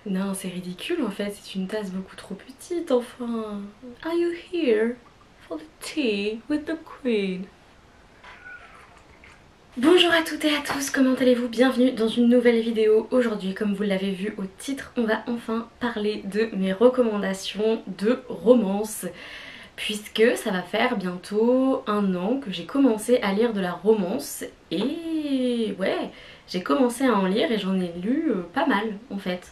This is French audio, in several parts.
Non, c'est ridicule en fait, c'est une tasse beaucoup trop petite enfin. Are you here for the tea with the queen? Bonjour à toutes et à tous, comment allez-vous? Bienvenue dans une nouvelle vidéo. Aujourd'hui, comme vous l'avez vu au titre, on va enfin parler de mes recommandations de romance. Puisque ça va faire bientôt 1 an que j'ai commencé à lire de la romance. Et ouais, j'ai commencé à en lire et j'en ai lu pas mal en fait.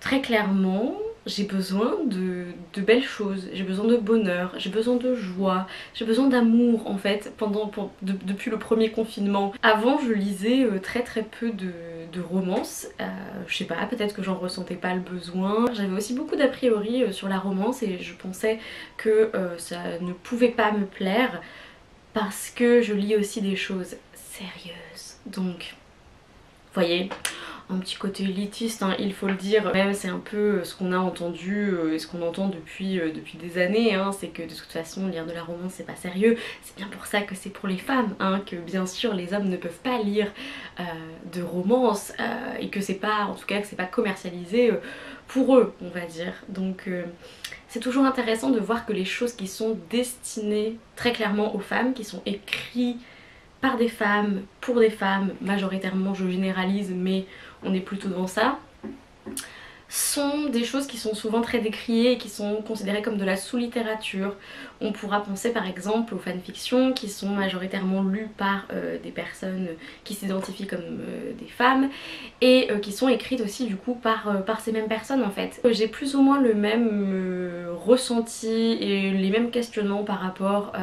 Très clairement, j'ai besoin de belles choses, j'ai besoin de bonheur, j'ai besoin de joie, j'ai besoin d'amour en fait depuis le premier confinement. Avant je lisais très peu de romances, je sais pas, peut-être que j'en ressentais pas le besoin. J'avais aussi beaucoup d'a priori sur la romance et je pensais que ça ne pouvait pas me plaire parce que je lis aussi des choses sérieuses. Donc, vous voyez, un petit côté élitiste, hein, il faut le dire. Même c'est un peu ce qu'on a entendu et ce qu'on entend depuis des années, hein, c'est que de toute façon lire de la romance c'est pas sérieux. C'est bien pour ça que c'est pour les femmes, hein, que bien sûr les hommes ne peuvent pas lire de romance et que c'est pas, en tout cas que c'est pas commercialisé pour eux, on va dire. Donc c'est toujours intéressant de voir que les choses qui sont destinées très clairement aux femmes, qui sont écrites par des femmes, pour des femmes, majoritairement je généralise mais on est plutôt dans ça, sont des choses qui sont souvent très décriées et qui sont considérées comme de la sous-littérature. On pourra penser par exemple aux fanfictions qui sont majoritairement lues par des personnes qui s'identifient comme des femmes et qui sont écrites aussi du coup par ces mêmes personnes en fait. J'ai plus ou moins le même ressenti et les mêmes questionnements par rapport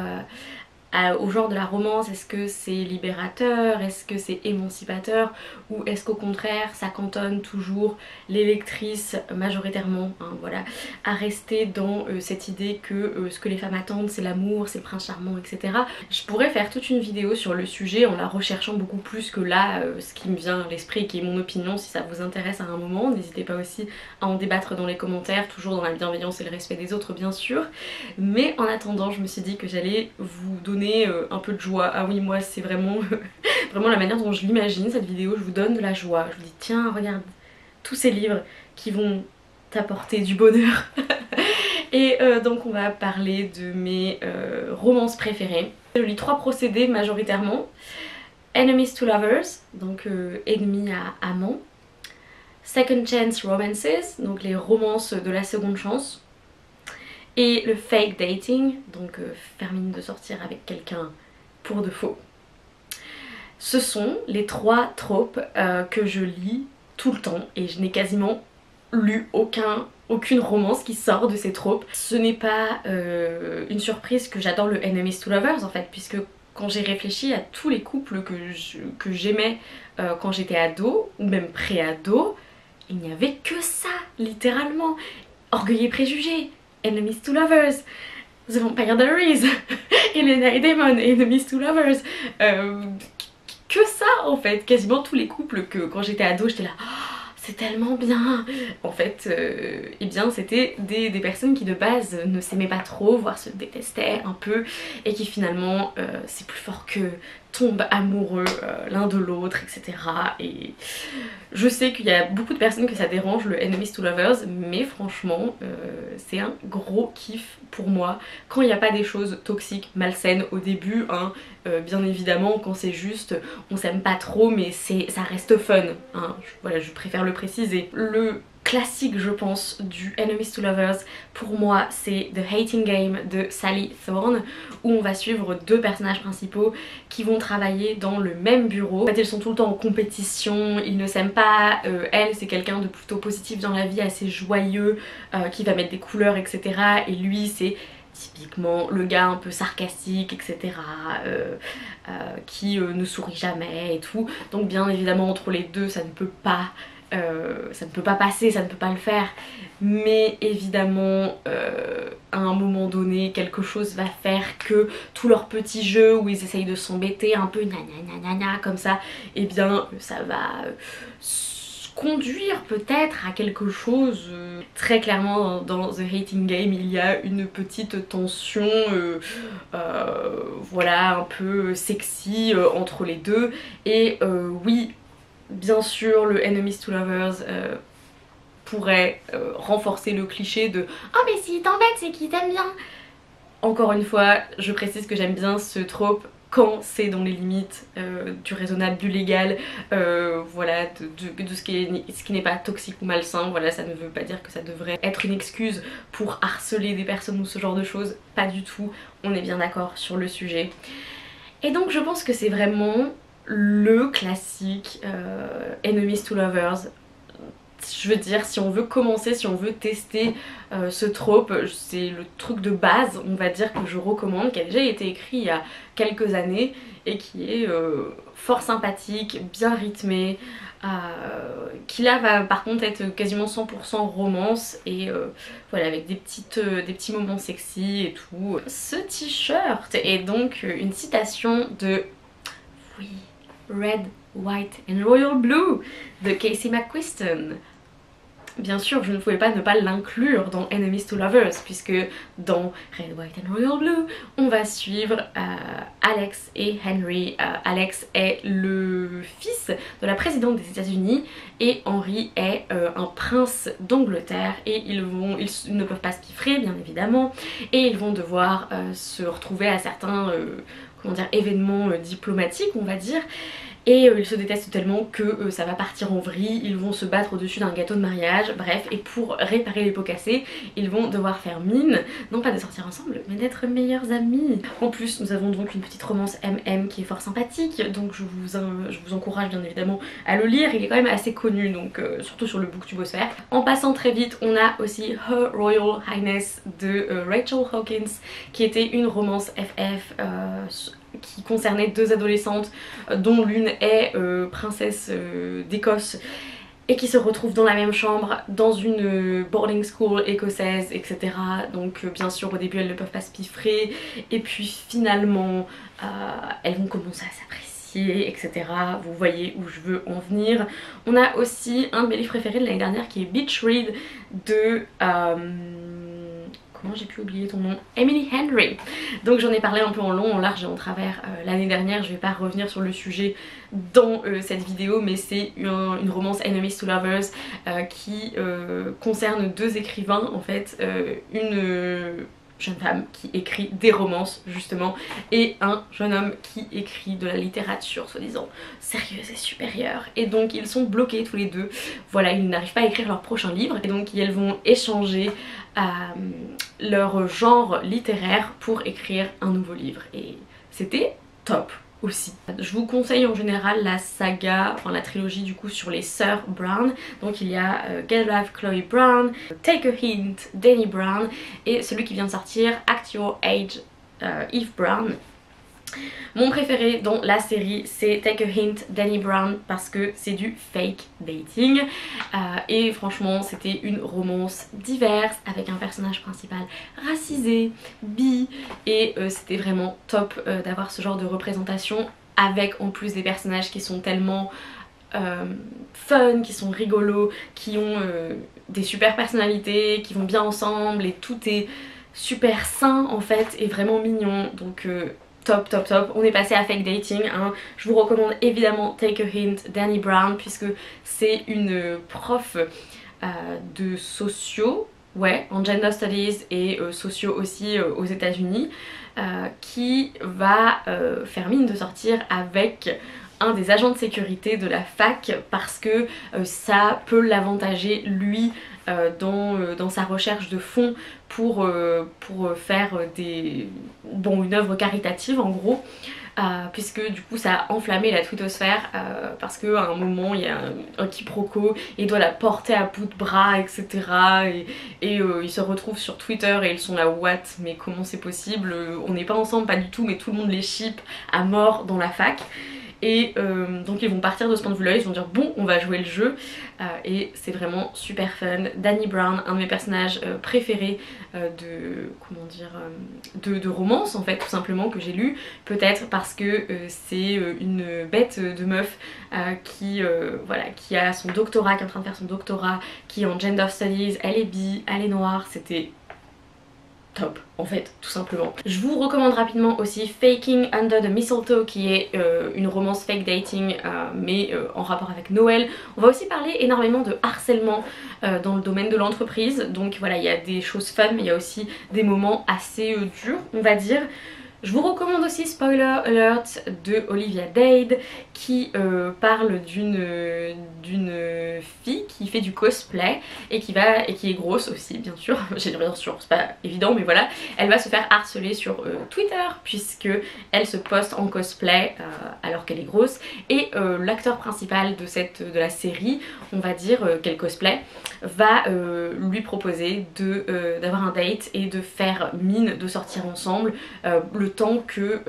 au genre de la romance. Est-ce que c'est libérateur, est-ce que c'est émancipateur, ou est-ce qu'au contraire ça cantonne toujours les lectrices majoritairement, hein, voilà, à rester dans cette idée que ce que les femmes attendent c'est l'amour, c'est le prince charmant, etc. Je pourrais faire toute une vidéo sur le sujet en la recherchant beaucoup plus que là ce qui me vient à l'esprit et qui est mon opinion. Si ça vous intéresse à un moment, n'hésitez pas aussi à en débattre dans les commentaires, toujours dans la bienveillance et le respect des autres bien sûr. Mais en attendant, je me suis dit que j'allais vous donner un peu de joie. Ah oui, moi c'est vraiment vraiment la manière dont je l'imagine cette vidéo. Je vous donne de la joie, je vous dis tiens regarde tous ces livres qui vont t'apporter du bonheur. Et donc on va parler de mes romances préférées. Je lis 3 procédés majoritairement: Enemies to Lovers, donc ennemis à amants; Second Chance Romances, donc les romances de la seconde chance; et le fake dating, donc faire mine de sortir avec quelqu'un pour de faux. Ce sont les 3 tropes que je lis tout le temps et je n'ai quasiment lu aucune romance qui sort de ces tropes. Ce n'est pas une surprise que j'adore le Enemies to Lovers en fait, puisque quand j'ai réfléchi à tous les couples que j'aimais quand j'étais ado ou même pré-ado, il n'y avait que ça littéralement. Orgueil et préjugés, Enemies to Lovers, The Vampire Diaries, Helena et Damon, Enemies to Lovers, que ça en fait. Quasiment tous les couples que quand j'étais ado j'étais là oh, c'est tellement bien. En fait eh bien c'était des personnes qui de base ne s'aimaient pas trop, voire se détestaient un peu et qui finalement c'est plus fort que tombent amoureux l'un de l'autre, etc. Et je sais qu'il y a beaucoup de personnes que ça dérange le Enemies to Lovers, mais franchement c'est un gros kiff pour moi quand il n'y a pas des choses toxiques, malsaines au début, hein. Bien évidemment quand c'est juste on s'aime pas trop mais ça reste fun, hein. Voilà, je préfère le préciser. Le classique je pense du Enemies to Lovers pour moi c'est The Hating Game de Sally Thorne, où on va suivre 2 personnages principaux qui vont travailler dans le même bureau. En fait ils sont tout le temps en compétition, ils ne s'aiment pas, elle c'est quelqu'un de plutôt positif dans la vie, assez joyeux, qui va mettre des couleurs etc. Et lui c'est typiquement le gars un peu sarcastique etc. Qui ne sourit jamais et tout. Donc bien évidemment entre les deux ça ne peut pas passer, ça ne peut pas le faire, mais évidemment à un moment donné quelque chose va faire que tout leur petit jeu où ils essayent de s'embêter un peu gna gna gna gna comme ça, et bien ça va conduire peut-être à quelque chose. Très clairement dans The Hating Game il y a une petite tension voilà un peu sexy entre les deux, et oui bien sûr le Enemies to Lovers pourrait renforcer le cliché de « Oh mais s'il t'embête c'est qu'il t'aime bien !» Encore une fois, je précise que j'aime bien ce trope quand c'est dans les limites du raisonnable, du légal, voilà, de ce qui n'est pas toxique ou malsain. Voilà, ça ne veut pas dire que ça devrait être une excuse pour harceler des personnes ou ce genre de choses, pas du tout, on est bien d'accord sur le sujet. Et donc je pense que c'est vraiment le classique Enemies to Lovers. Je veux dire, si on veut commencer, si on veut tester ce trope, c'est le truc de base, on va dire, que je recommande, qui a déjà été écrit il y a quelques années et qui est fort sympathique, bien rythmé, qui là va par contre être quasiment 100% romance et voilà, avec des petits moments sexy et tout. Ce t-shirt est donc une citation de, oui, Red, White and Royal Blue de Casey McQuiston. Bien sûr, je ne pouvais pas ne pas l'inclure dans Enemies to Lovers, puisque dans Red, White and Royal Blue, on va suivre Alex et Henry. Alex est le fils de la présidente des États-Unis et Henry est un prince d'Angleterre, et ils ne peuvent pas se piffrer, bien évidemment, et ils vont devoir se retrouver à certains comment dire, événements diplomatiques, on va dire. Et ils se détestent tellement que ça va partir en vrille, ils vont se battre au-dessus d'un gâteau de mariage, bref, et pour réparer les pots cassés, ils vont devoir faire mine, non pas de sortir ensemble, mais d'être meilleurs amis. En plus, nous avons donc une petite romance MM qui est fort sympathique, donc je vous encourage bien évidemment à le lire, il est quand même assez connu, donc surtout sur le Booktubosphère. En passant très vite, on a aussi Her Royal Highness de Rachel Hawkins, qui était une romance FF qui concernait deux adolescentes dont l'une est princesse d'Écosse et qui se retrouvent dans la même chambre dans une boarding school écossaise, etc. Donc bien sûr au début elles ne peuvent pas se piffrer et puis finalement elles vont commencer à s'apprécier, etc. Vous voyez où je veux en venir. On a aussi un de mes livres préférés de l'année dernière qui est Beach Read de... comment j'ai pu oublier ton nom, Emily Henry. Donc j'en ai parlé un peu en long, en large et en travers l'année dernière, je vais pas revenir sur le sujet dans cette vidéo, mais c'est une romance Enemies to Lovers qui concerne deux écrivains en fait, une jeune femme qui écrit des romances justement et un jeune homme qui écrit de la littérature soi-disant sérieuse et supérieure, et donc ils sont bloqués tous les deux, voilà, ils n'arrivent pas à écrire leur prochain livre et donc ils vont échanger leur genre littéraire pour écrire un nouveau livre et c'était top aussi. Je vous conseille en général la saga, enfin la trilogie du coup sur les sœurs Brown. Donc il y a Get Life Chloe Brown, Take a Hint Dani Brown et celui qui vient de sortir Act Your Age Eve Brown. Mon préféré dans la série c'est Take a Hint Dani Brown parce que c'est du fake dating et franchement c'était une romance diverse avec un personnage principal racisé, bi, et c'était vraiment top d'avoir ce genre de représentation avec en plus des personnages qui sont tellement fun, qui sont rigolos, qui ont des super personnalités, qui vont bien ensemble et tout est super sain en fait et vraiment mignon, donc top top top. On est passé à fake dating hein. Je vous recommande évidemment Take a Hint Dani Brown puisque c'est une prof de sociaux, ouais, en gender studies et sociaux aussi aux États-Unis qui va faire mine de sortir avec un des agents de sécurité de la fac parce que ça peut l'avantager lui dans sa recherche de fonds pour faire une œuvre caritative en gros. Puisque du coup ça a enflammé la twittosphère parce qu'à un moment il y a un quiproquo et il doit la porter à bout de bras, etc. et ils se retrouvent sur Twitter et ils sont là what, mais comment c'est possible, on n'est pas ensemble, pas du tout, mais tout le monde les ship à mort dans la fac. Et donc ils vont partir de ce point de vue là, ils vont dire bon on va jouer le jeu et c'est vraiment super fun. Dani Brown, un de mes personnages préférés de romance en fait tout simplement que j'ai lu, peut-être parce que c'est une bête de meuf qui a son doctorat, qui est en train de faire son doctorat, qui est en gender studies, elle est bi, elle est noire, c'était top en fait, tout simplement. Je vous recommande rapidement aussi Faking Under the Mistletoe, qui est une romance fake dating mais en rapport avec Noël. On va aussi parler énormément de harcèlement dans le domaine de l'entreprise, donc voilà, il y a des choses fun mais il y a aussi des moments assez durs on va dire. Je vous recommande aussi Spoiler Alert de Olivia Dade, qui parle d'une fille qui fait du cosplay et qui est grosse aussi bien sûr. J'ai rien sûr, c'est pas évident mais voilà. Elle va se faire harceler sur Twitter puisque elle se poste en cosplay alors qu'elle est grosse, et l'acteur principal de la série, on va dire qu'elle cosplay, va lui proposer d'avoir un date et de faire mine de sortir ensemble le temps que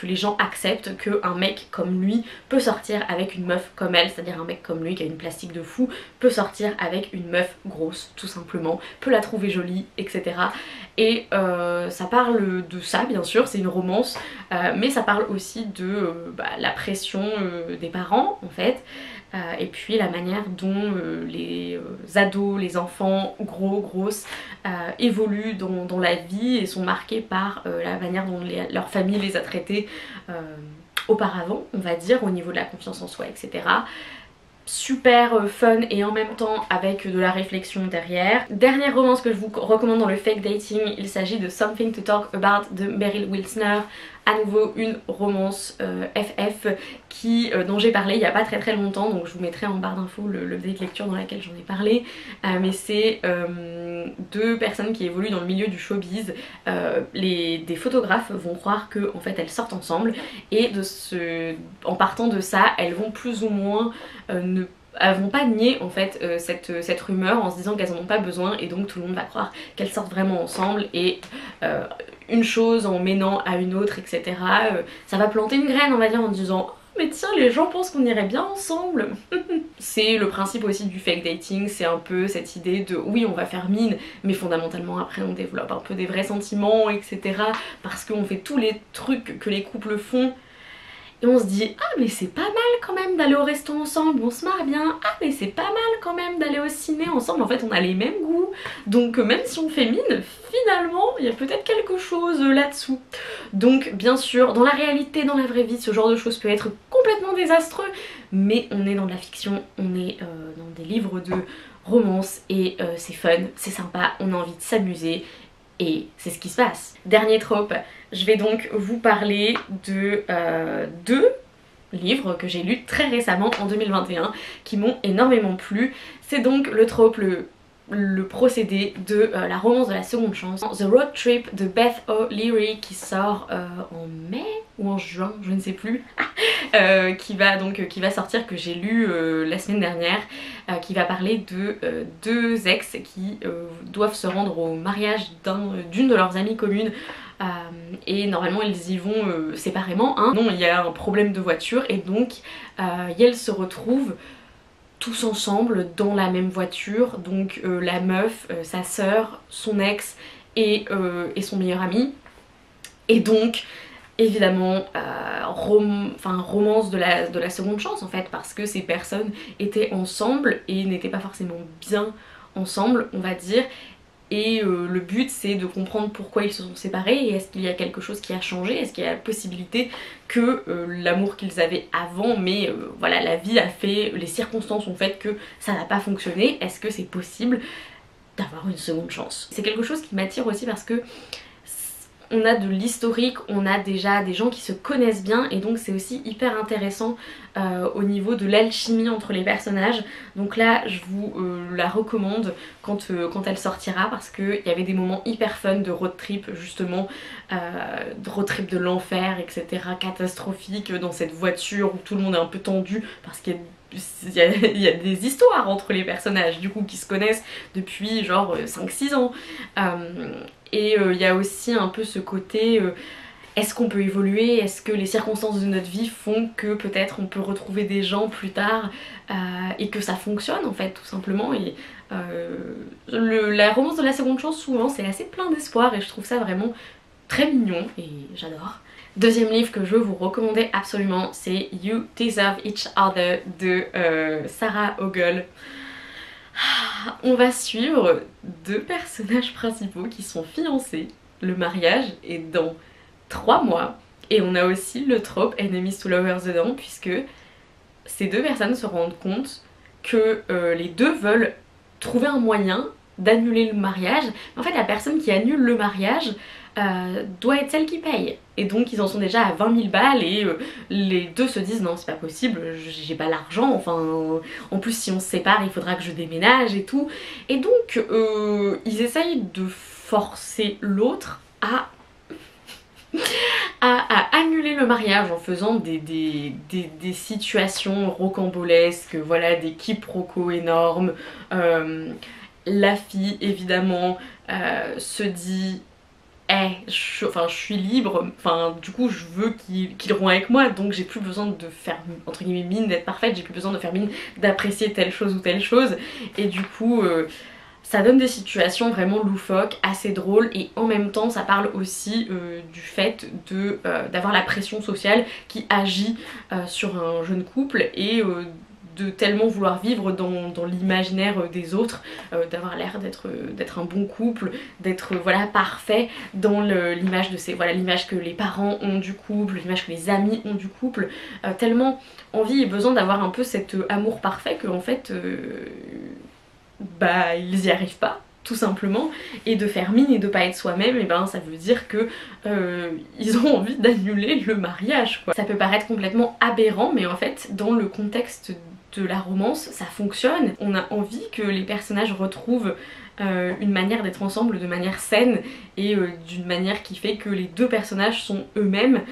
les gens acceptent qu'un mec comme lui peut sortir avec une meuf comme elle, c'est-à-dire un mec comme lui qui a une plastique de fou peut sortir avec une meuf grosse tout simplement, peut la trouver jolie, etc. Et ça parle de ça bien sûr, c'est une romance, mais ça parle aussi de la pression des parents en fait. Et puis la manière dont les ados, les enfants grosses évoluent dans la vie et sont marqués par la manière dont leur famille les a traités auparavant, on va dire, au niveau de la confiance en soi, etc. Super fun et en même temps avec de la réflexion derrière. Dernière romance que je vous recommande dans le fake dating, il s'agit de Something to Talk About de Meryl Wilsner. À nouveau une romance FF dont j'ai parlé il n'y a pas très longtemps, donc je vous mettrai en barre d'infos le vidéo de lecture dans laquelle j'en ai parlé. Mais c'est deux personnes qui évoluent dans le milieu du showbiz. Des photographes vont croire que en fait elles sortent ensemble, et en partant de ça elles vont plus ou moins elles vont pas nier en fait cette rumeur en se disant qu'elles en ont pas besoin, et donc tout le monde va croire qu'elles sortent vraiment ensemble, et une chose en menant à une autre, etc. Ça va planter une graine on va dire en disant oh, mais tiens les gens pensent qu'on irait bien ensemble. C'est le principe aussi du fake dating, c'est un peu cette idée de oui on va faire mine mais fondamentalement après on développe un peu des vrais sentiments, etc. parce qu'on fait tous les trucs que les couples font. Et on se dit ah mais c'est pas mal quand même d'aller au resto ensemble, on se marre bien, ah mais c'est pas mal quand même d'aller au ciné ensemble, en fait on a les mêmes goûts, donc même si on fait mine, finalement il y a peut-être quelque chose là-dessous. Donc bien sûr dans la réalité, dans la vraie vie, ce genre de choses peut être complètement désastreux, mais on est dans de la fiction, on est dans des livres de romance et c'est fun, c'est sympa, on a envie de s'amuser. Et c'est ce qui se passe. Dernier trope, je vais donc vous parler de deux livres que j'ai lus très récemment en 2021 qui m'ont énormément plu. C'est donc le trope, le procédé de la romance de la seconde chance, The Road Trip de Beth O'Leary, qui sort en mai ou en juin, je ne sais plus, qui va sortir, que j'ai lu la semaine dernière, qui va parler de deux ex qui doivent se rendre au mariage d'une de leurs amies communes. Et normalement ils y vont séparément, hein. Non, il y a un problème de voiture et donc elles se retrouvent tous ensemble dans la même voiture, donc la meuf, sa sœur, son ex et son meilleur ami. Et donc évidemment romance de la seconde chance en fait, parce que ces personnes étaient ensemble et n'étaient pas forcément bien ensemble on va dire. Et le but c'est de comprendre pourquoi ils se sont séparés, et est-ce qu'il y a quelque chose qui a changé, est-ce qu'il y a la possibilité que l'amour qu'ils avaient avant, mais voilà, la vie a fait, les circonstances ont fait que ça n'a pas fonctionné, est-ce que c'est possible d'avoir une seconde chance? C'est quelque chose qui m'attire aussi parce que on a de l'historique, on a déjà des gens qui se connaissent bien, et donc c'est aussi hyper intéressant au niveau de l'alchimie entre les personnages. Donc là je vous la recommande quand elle sortira, parce qu'il y avait des moments hyper fun de road trip justement, de road trip de l'enfer, etc. catastrophique dans cette voiture où tout le monde est un peu tendu parce qu'il y a des histoires entre les personnages du coup qui se connaissent depuis genre 5-6 ans. Et il y a aussi un peu ce côté est-ce qu'on peut évoluer, est-ce que les circonstances de notre vie font que peut-être on peut retrouver des gens plus tard et que ça fonctionne en fait tout simplement. Et la romance de la seconde chance souvent c'est assez plein d'espoir et je trouve ça vraiment très mignon et j'adore. Deuxième livre que je veux vous recommander absolument, c'est You Deserve Each Other de Sarah Ogle. On va suivre deux personnages principaux qui sont fiancés. Le mariage est dans 3 mois. Et on a aussi le trope Enemies to Lovers dedans, puisque ces deux personnes se rendent compte que les deux veulent trouver un moyen d'annuler le mariage. Mais en fait, la personne qui annule le mariage doit être celle qui paye. Et donc ils en sont déjà à 20 000 balles et les deux se disent non c'est pas possible, j'ai pas l'argent, enfin en plus si on se sépare il faudra que je déménage et tout. Et donc ils essayent de forcer l'autre à annuler le mariage en faisant des situations rocambolesques, voilà, des quiproquos énormes. La fille évidemment se dit je suis libre, enfin du coup je veux qu'ils rompt avec moi, donc j'ai plus besoin de faire entre guillemets mine d'être parfaite, j'ai plus besoin de faire mine d'apprécier telle chose ou telle chose, et du coup ça donne des situations vraiment loufoques, assez drôles, et en même temps ça parle aussi du fait d'avoir la pression sociale qui agit sur un jeune couple et de tellement vouloir vivre dans l'imaginaire des autres, d'avoir l'air d'être un bon couple, d'être voilà parfait dans l'image de l'image que les parents ont du couple, l'image que les amis ont du couple, tellement envie et besoin d'avoir un peu cet amour parfait qu'en fait ils y arrivent pas tout simplement, et de faire mine et de pas être soi-même, et ben ça veut dire que ils ont envie d'annuler le mariage quoi. Ça peut paraître complètement aberrant, mais en fait dans le contexte de la romance ça fonctionne. On a envie que les personnages retrouvent une manière d'être ensemble de manière saine et d'une manière qui fait que les deux personnages sont eux-mêmes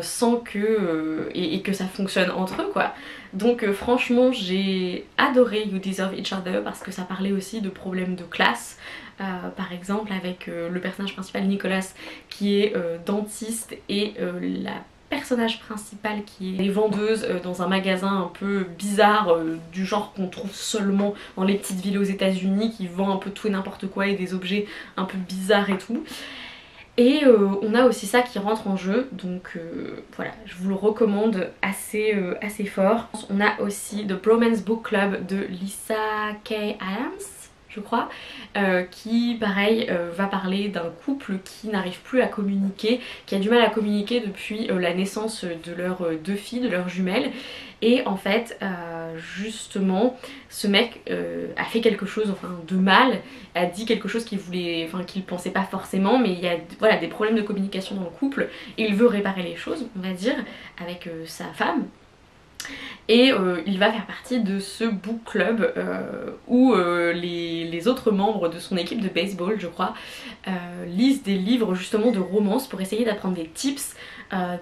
sans que et que ça fonctionne entre eux quoi. Donc franchement j'ai adoré You Deserve Each Other parce que ça parlait aussi de problèmes de classe, par exemple avec le personnage principal Nicolas qui est dentiste et la personnage principal qui est vendeuse dans un magasin un peu bizarre du genre qu'on trouve seulement dans les petites villes aux États-Unis, qui vend un peu tout et n'importe quoi et des objets un peu bizarres et tout. Et on a aussi ça qui rentre en jeu, donc voilà, je vous le recommande assez fort. On a aussi The Bromance Book Club de Lisa K. Adams, je crois, qui pareil va parler d'un couple qui n'arrive plus à communiquer, qui a du mal à communiquer depuis la naissance de leurs deux filles, de leurs jumelles. Et en fait justement ce mec a fait quelque chose de mal, a dit quelque chose qu'il pensait pas forcément, mais il y a voilà, des problèmes de communication dans le couple et il veut réparer les choses on va dire avec sa femme. Et il va faire partie de ce book club où les autres membres de son équipe de baseball je crois lisent des livres justement de romance pour essayer d'apprendre des tips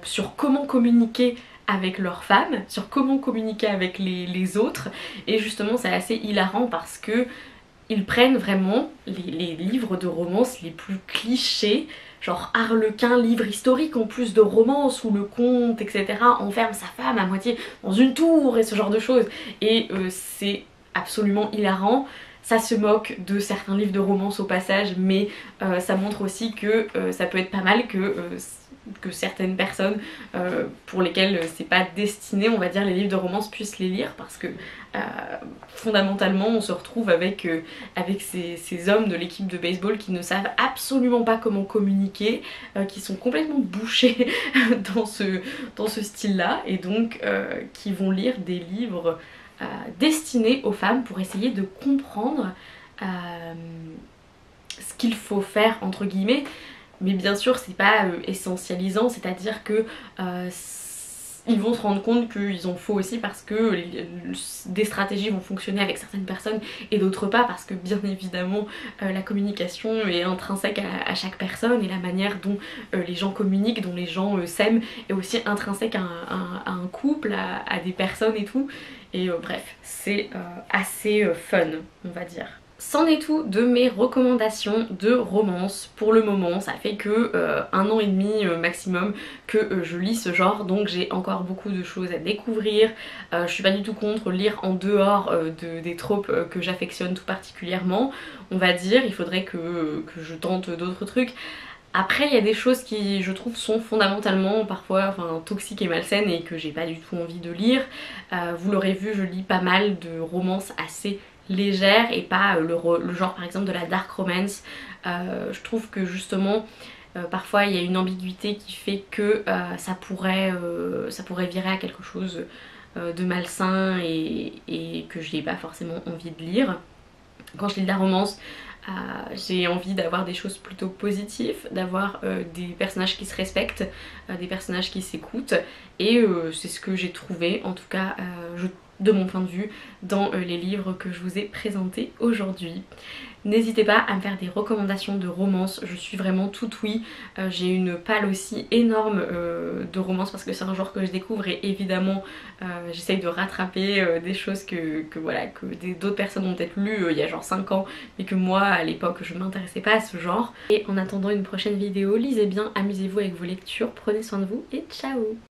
sur comment communiquer avec leurs femmes, sur comment communiquer avec les autres. Et justement c'est assez hilarant parce que ils prennent vraiment les livres de romance les plus clichés, genre Harlequin, livre historique en plus de romance où le comte etc enferme sa femme à moitié dans une tour et ce genre de choses, et c'est absolument hilarant. Ça se moque de certains livres de romance au passage, mais ça montre aussi que ça peut être pas mal que certaines personnes pour lesquelles c'est pas destiné on va dire les livres de romance puissent les lire, parce que fondamentalement on se retrouve avec ces hommes de l'équipe de baseball qui ne savent absolument pas comment communiquer, qui sont complètement bouchés dans ce style là, et donc qui vont lire des livres destinés aux femmes pour essayer de comprendre ce qu'il faut faire entre guillemets. Mais bien sûr c'est pas essentialisant, c'est à dire que ils vont se rendre compte qu'ils en faut aussi parce que des stratégies vont fonctionner avec certaines personnes et d'autres pas, parce que bien évidemment la communication est intrinsèque à chaque personne, et la manière dont les gens communiquent, dont les gens s'aiment est aussi intrinsèque à un couple, à des personnes et tout. Et bref, c'est assez fun on va dire. C'en est tout de mes recommandations de romance pour le moment. Ça fait que 1 an et demi maximum que je lis ce genre, donc j'ai encore beaucoup de choses à découvrir. Je suis pas du tout contre lire en dehors des tropes que j'affectionne tout particulièrement, on va dire. Il faudrait que je tente d'autres trucs. Après il y a des choses qui je trouve sont fondamentalement parfois toxiques et malsaines et que j'ai pas du tout envie de lire. Vous l'aurez vu, je lis pas mal de romances assez légère et pas le genre par exemple de la dark romance. Je trouve que justement parfois il y a une ambiguïté qui fait que ça pourrait virer à quelque chose de malsain et que j'ai pas forcément envie de lire. Quand je lis de la romance, j'ai envie d'avoir des choses plutôt positives, d'avoir des personnages qui se respectent, des personnages qui s'écoutent, et c'est ce que j'ai trouvé, en tout cas de mon point de vue, dans les livres que je vous ai présentés aujourd'hui. N'hésitez pas à me faire des recommandations de romances, je suis vraiment toute oui. J'ai une palle aussi énorme de romances parce que c'est un genre que je découvre et évidemment j'essaye de rattraper des choses que d'autres personnes ont peut-être lues il y a genre 5 ans mais que moi à l'époque je m'intéressais pas à ce genre. Et en attendant une prochaine vidéo, lisez bien, amusez-vous avec vos lectures, prenez soin de vous et ciao!